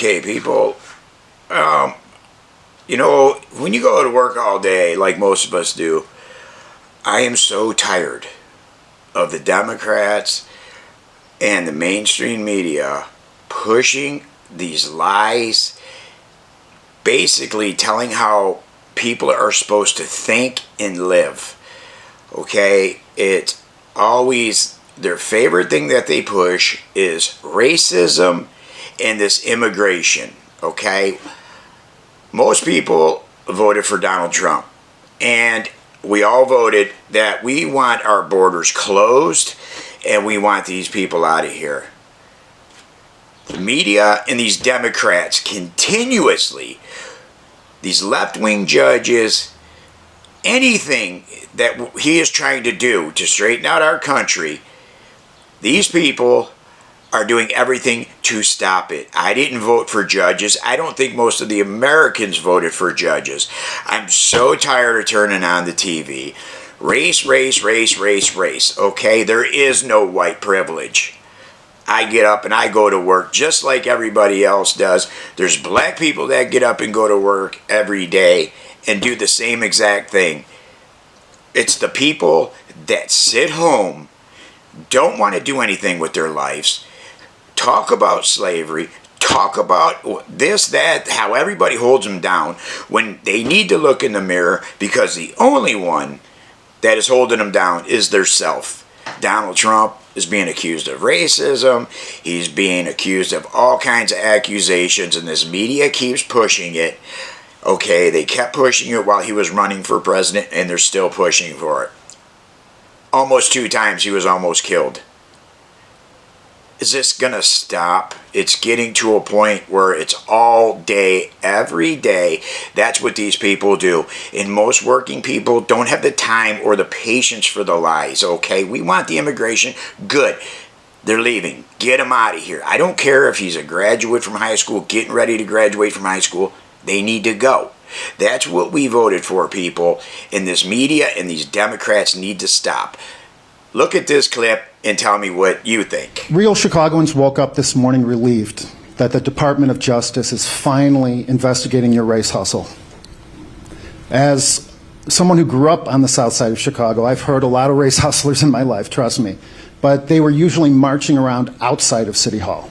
Okay, people, you know, when you go to work all day, like most of us do, I am so tired of the Democrats and the mainstream media pushing these lies, basically telling how people are supposed to think and live. Okay, it's always their favorite thing that they push is racism and this immigration. Okay, most people voted for Donald Trump, and we all voted that we want our borders closed and we want these people out of here. The media and these Democrats continuously, these left-wing judges, anything that he is trying to do to straighten out our country, these people are doing everything to stop it. I didn't vote for judges. I don't think most of the Americans voted for judges. I'm so tired of turning on the TV. Race, race, race, race, race. Okay, there is no white privilege. I get up and I go to work just like everybody else does. There's black people that get up and go to work every day and do the same exact thing. It's the people that sit home, don't want to do anything with their lives, talk about slavery, talk about this, that, how everybody holds them down when they need to look in the mirror, because the only one that is holding them down is their self. Donald Trump is being accused of racism. He's being accused of all kinds of accusations, and this media keeps pushing it. Okay, they kept pushing it while he was running for president, and they're still pushing for it. Almost 2 times he was almost killed. Is this gonna stop? It's getting to a point where it's all day, every day. That's what these people do. And most working people don't have the time or the patience for the lies, okay? We want the immigration. Good. They're leaving. Get them out of here. I don't care if he's a graduate from high school, getting ready to graduate from high school. They need to go. That's what we voted for, people. And this media and these Democrats need to stop. Look at this clip and tell me what you think. Real Chicagoans woke up this morning relieved that the Department of Justice is finally investigating your race hustle. As someone who grew up on the south side of Chicago, I've heard a lot of race hustlers in my life, trust me, but they were usually marching around outside of City Hall,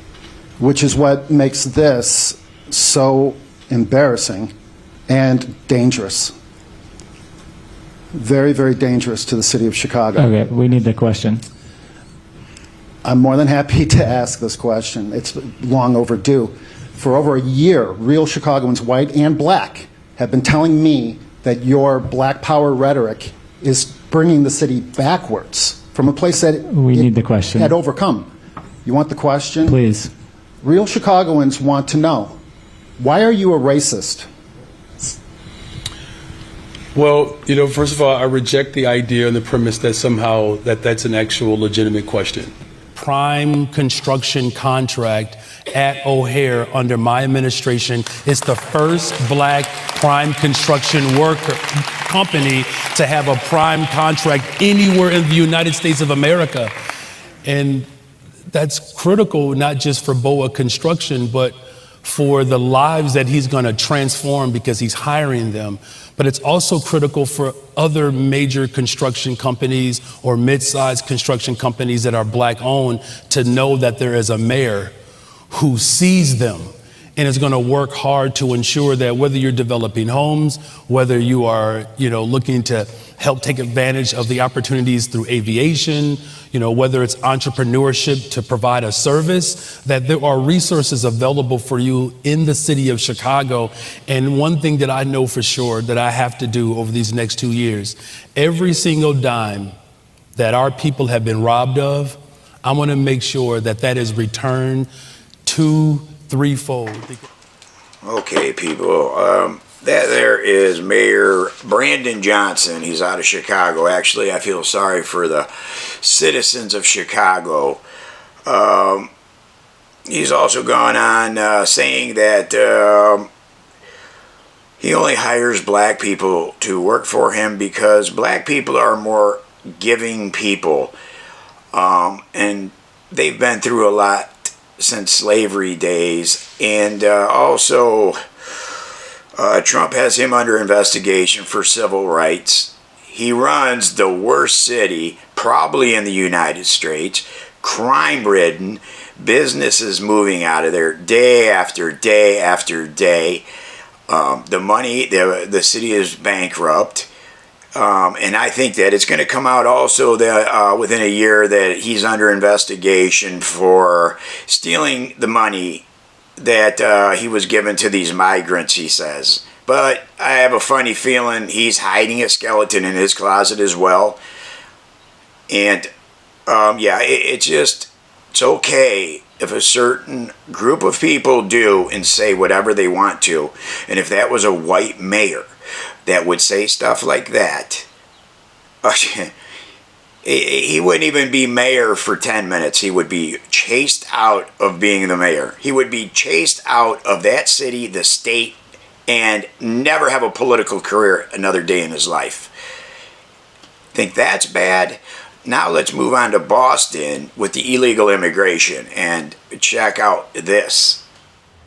which is what makes this so embarrassing and dangerous. Very, very dangerous to the city of Chicago. Okay, we need the question. I'm more than happy to ask this question. It's long overdue. For over a year, real Chicagoans, white and black, have been telling me that your black power rhetoric is bringing the city backwards from a place that we need the question. Had overcome. You want the question? Please. Real Chicagoans want to know, why are you a racist? Well, you know, first of all, I reject the idea and the premise that somehow that's an actual legitimate question. Prime construction contract at O'Hare under my administration is the first black prime construction worker company to have a prime contract anywhere in the United States of America. And that's critical, not just for BOA Construction, but for the lives that he's going to transform because he's hiring them. But it's also critical for other major construction companies or mid-sized construction companies that are black owned to know that there is a mayor who sees them and is going to work hard to ensure that whether you're developing homes, whether you are, looking to help take advantage of the opportunities through aviation, whether it's entrepreneurship to provide a service, that there are resources available for you in the city of Chicago. And one thing that I know for sure that I have to do over these next 2 years, every single dime that our people have been robbed of, I want to make sure that that is returned 2-3-fold. Okay, people. That there is Mayor Brandon Johnson. He's out of Chicago. Actually, I feel sorry for the citizens of Chicago. He's also gone on saying that he only hires black people to work for him because black people are more giving people. And they've been through a lot since slavery days. And also, Trump has him under investigation for civil rights. He runs the worst city, probably in the United States, crime-ridden, businesses moving out of there day after day after day. The city is bankrupt. And I think that it's going to come out also that within a year that he's under investigation for stealing the money that he was given to these migrants, he says. But I have a funny feeling he's hiding a skeleton in his closet as well. And yeah, it's okay if a certain group of people do and say whatever they want to. And if that was a white mayor that would say stuff like that, he wouldn't even be mayor for 10 minutes. He would be chased out of being the mayor. He would be chased out of that city, the state, and never have a political career another day in his life. Think that's bad? Now let's move on to Boston with the illegal immigration and check out this.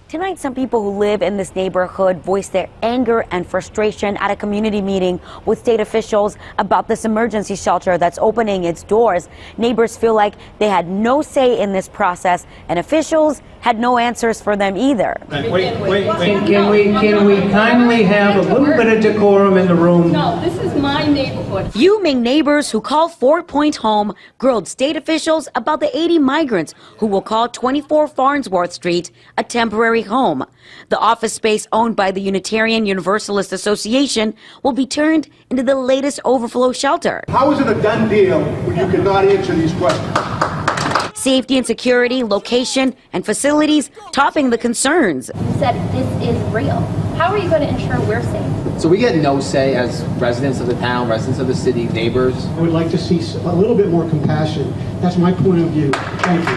Tonight, some people who live in this neighborhood voiced their anger and frustration at a community meeting with state officials about this emergency shelter that's opening its doors. Neighbors feel like they had no say in this process, and officials had no answers for them either. Wait. Can we kindly have a little bit of decorum in the room? No, this is my neighborhood. Fuming neighbors who call Fort Point home grilled state officials about the 80 migrants who will call 24 Farnsworth Street a temporary home. The office space owned by the Unitarian Universalist Association will be turned into the latest overflow shelter. How is it a done deal when you cannot answer these questions? Safety and security, location, and facilities topping the concerns. You said this is real. How are you going to ensure we're safe? So we get no say as residents of the town, residents of the city, neighbors. I would like to see a little bit more compassion. That's my point of view. Thank you.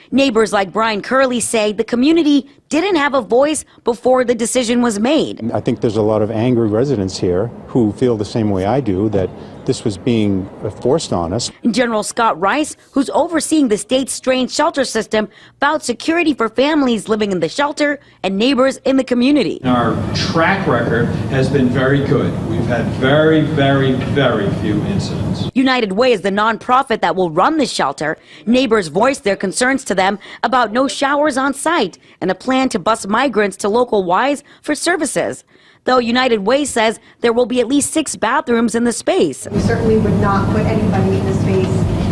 Neighbors like Brian Curley say the community didn't have a voice before the decision was made. I think there's a lot of angry residents here who feel the same way I do, that this was being forced on us. General Scott Rice, who's overseeing the state's strange shelter system, vowed security for families living in the shelter and neighbors in the community. Our track record has been very good. We've had very, very, very few incidents. United Way is the nonprofit that will run the shelter. Neighbors voiced their concerns to them about no showers on site and a plan to bus migrants to local Ys for services. Though United Way says there will be at least 6 bathrooms in the space. We certainly would not put anybody in a space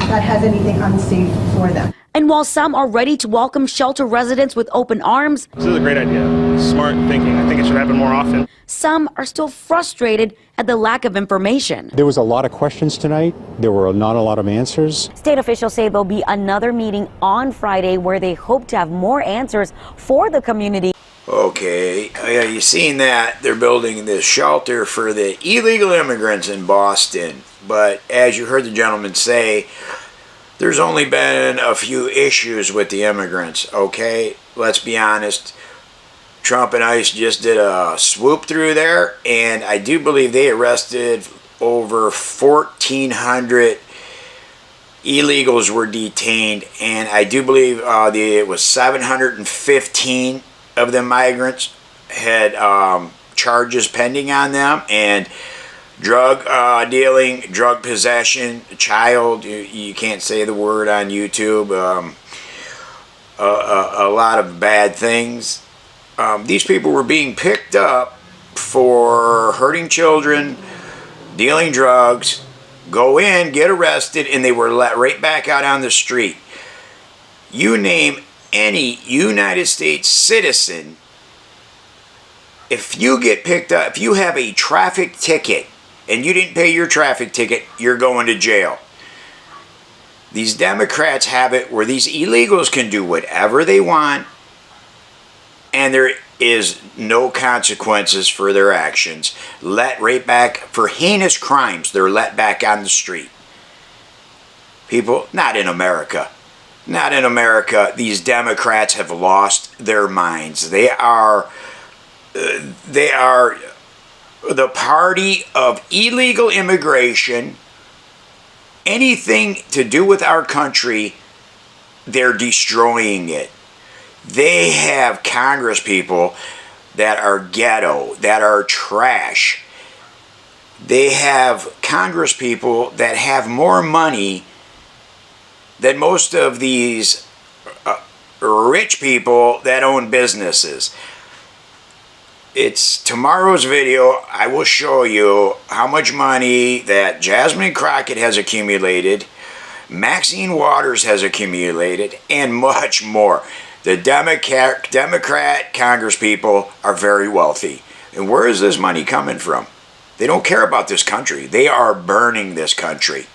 that has anything unsafe for them. And while some are ready to welcome shelter residents with open arms, this is a great idea. Smart thinking. I think it should happen more often. Some are still frustrated at the lack of information. There was a lot of questions tonight. There were not a lot of answers. State officials say there'll be another meeting on Friday where they hope to have more answers for the community. Okay, you've seen that. They're building this shelter for the illegal immigrants in Boston. But as you heard the gentleman say, there's only been a few issues with the immigrants, okay? Let's be honest. Trump and ICE just did a swoop through there, and I do believe they arrested over 1,400 illegals were detained, and I do believe it was 715 of the migrants had charges pending on them, and drug dealing, drug possession, child, you can't say the word on YouTube, a lot of bad things. These people were being picked up for hurting children, dealing drugs, go in, get arrested, and they were let right back out on the street. You name any United States citizen, if you get picked up, if you have a traffic ticket and you didn't pay your traffic ticket, you're going to jail. These Democrats have it where these illegals can do whatever they want, and there is no consequences for their actions. Let right back for heinous crimes. They're let back on the street. People, not in America. Not in America. These Democrats have lost their minds. They are the party of illegal immigration. Anything to do with our country, they're destroying it. They have Congress people that are ghetto, that are trash. They have Congress people that have more money than most of these rich people that own businesses. It's tomorrow's video. I will show you how much money that Jasmine Crockett has accumulated, Maxine Waters has accumulated, and much more. The Democrat Congress people are very wealthy. And where is this money coming from? They don't care about this country. They are burning this country.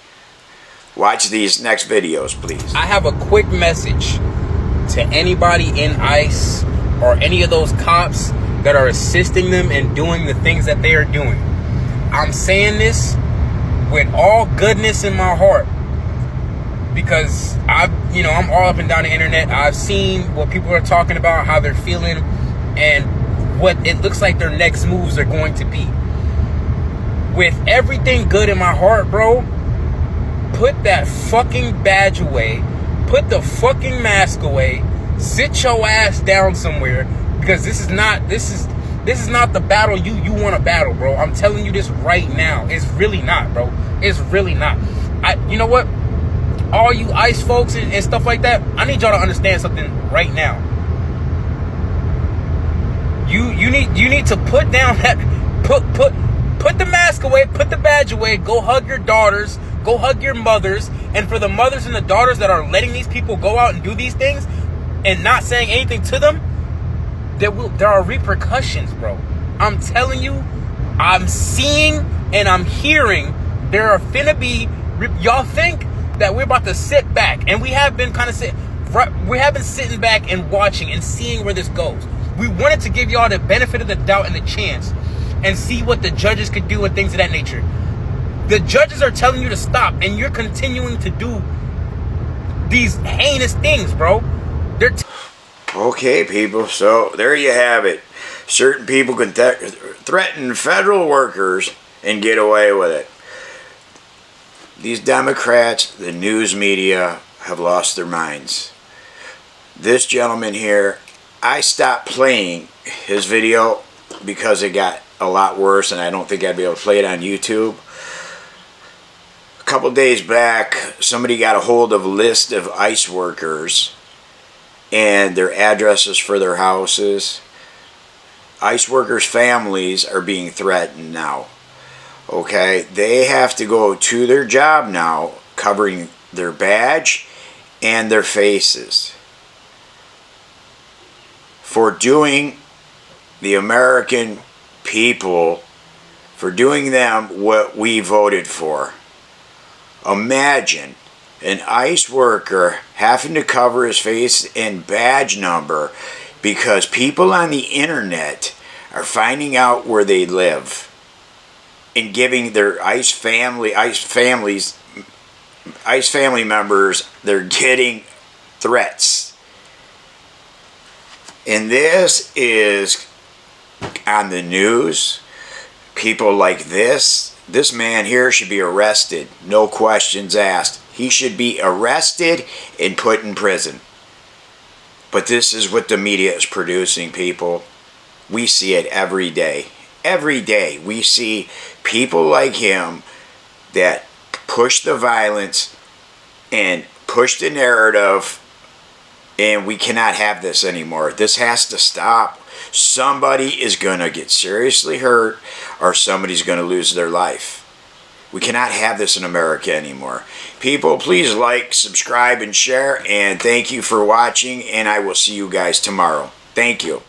Watch these next videos, please. I have a quick message to anybody in ICE or any of those cops that are assisting them in doing the things that they are doing. I'm saying this with all goodness in my heart, because I'm all up and down the internet. I've seen what people are talking about, how they're feeling, and what it looks like their next moves are going to be. With everything good in my heart, bro, put that fucking badge away, put the fucking mask away, sit your ass down somewhere, because this is not the battle you want to battle, bro. I'm telling you this right now. It's really not, bro. It's really not. You know what? All you ICE folks and stuff like that, I need y'all to understand something right now. You need to put down that put the mask away, put the badge away, go hug your daughters, go hug your mothers, and for the mothers and the daughters that are letting these people go out and do these things and not saying anything to them, there are repercussions, bro. I'm telling you, I'm seeing and I'm hearing there are finna be. Y'all think that we're about to sit back, and we have been sitting back and watching and seeing where this goes. We wanted to give y'all the benefit of the doubt and the chance and see what the judges could do and things of that nature. The judges are telling you to stop, and you're continuing to do these heinous things, bro. Okay, people, so there you have it. Certain people can threaten federal workers and get away with it. These Democrats, the news media, have lost their minds. This gentleman here, I stopped playing his video because it got a lot worse, and I don't think I'd be able to play it on YouTube. A couple days back, somebody got a hold of a list of ICE workers and their addresses for their houses. ICE workers' families are being threatened now. Okay, they have to go to their job now covering their badge and their faces for doing the American people, for doing them what we voted for. Imagine an ICE worker having to cover his face and badge number because people on the internet are finding out where they live and giving their ICE family members, they're getting threats. And this is on the news. People like this man here should be arrested, no questions asked. He should be arrested and put in prison. But this is what the media is producing, people. We see it every day. Every day we see people like him that push the violence and push the narrative, and we cannot have this anymore. This has to stop. Somebody is going to get seriously hurt, or somebody's going to lose their life. We cannot have this in America anymore. People, please like, subscribe, and share, and thank you for watching, and I will see you guys tomorrow. Thank you.